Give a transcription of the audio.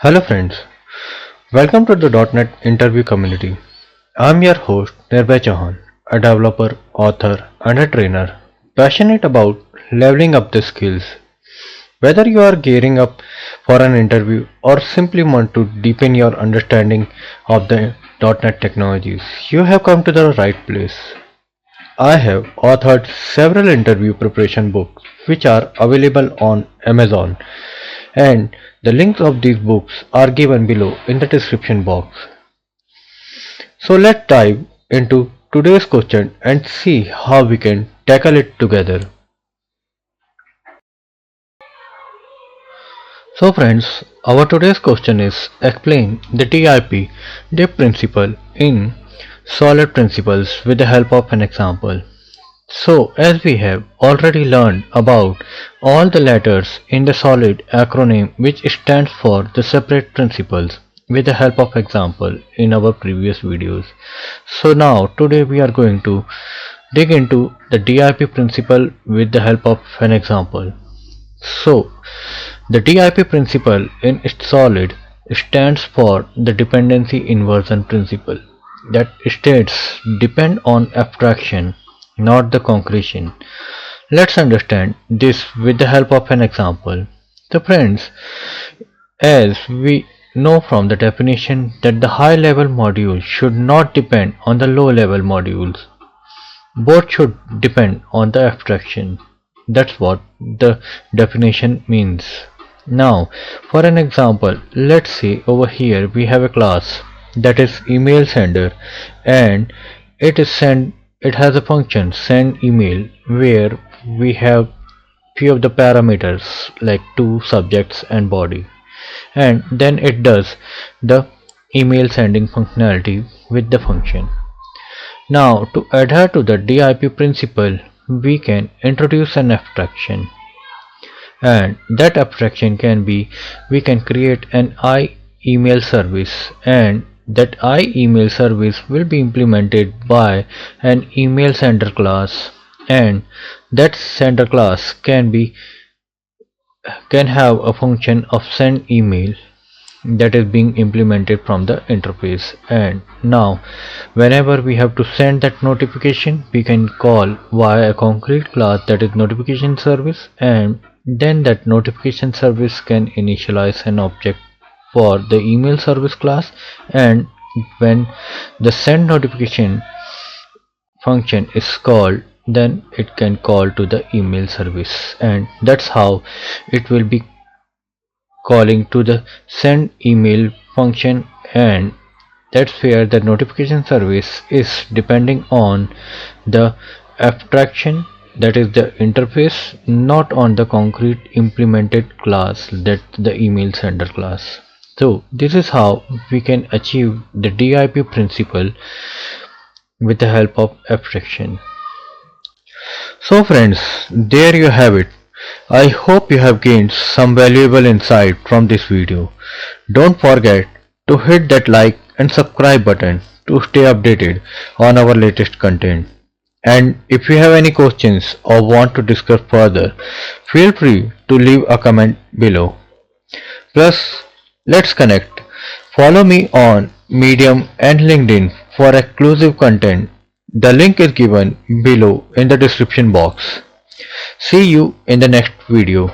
Hello friends, welcome to the .NET interview community. I'm your host Nirbhay Chauhan, a developer, author and a trainer passionate about leveling up the skills. Whether you are gearing up for an interview or simply want to deepen your understanding of the .NET technologies, you have come to the right place. I have authored several interview preparation books which are available on Amazon, and the links of these books are given below in the description box. So let's dive into today's question and see how we can tackle it together. So friends, our today's question is explain the DIP principle in solid principles with the help of an example. So as we have already learned about all the letters in the SOLID acronym which stands for the separate principles with the help of example in our previous videos. So now today we are going to dig into the DIP principle with the help of an example. So the DIP principle in SOLID stands for the dependency inversion principle, that states depend on abstraction, not the concretion. Let's understand this with the help of an example. So friends, as we know from the definition that the high level module should not depend on the low level modules. Both should depend on the abstraction. That's what the definition means. Now, for an example, let's say over here we have a class that is email sender, and it has a function send email where we have few of the parameters like to, subjects and body, and then it does the email sending functionality with the function. Now, to adhere to the DIP principle, we can introduce an abstraction, and that abstraction can be, we can create an email service, and that email service will be implemented by an email sender class, and that sender class can have a function of send email that is being implemented from the interface. And now whenever we have to send that notification, we can call via a concrete class that is notification service, and then that notification service can initialize an object for the email service class, and when the send notification function is called, then it can call to the email service, and that's how it will be calling to the send email function. And that's where the notification service is depending on the abstraction, that is the interface, not on the concrete implemented class, that the email sender class. So this is how we can achieve the DIP principle with the help of abstraction. So friends, there you have it. I hope you have gained some valuable insight from this video. Don't forget to hit that like and subscribe button to stay updated on our latest content. And if you have any questions or want to discuss further, feel free to leave a comment below. Plus, let's connect. Follow me on Medium and LinkedIn for exclusive content. The link is given below in the description box. See you in the next video.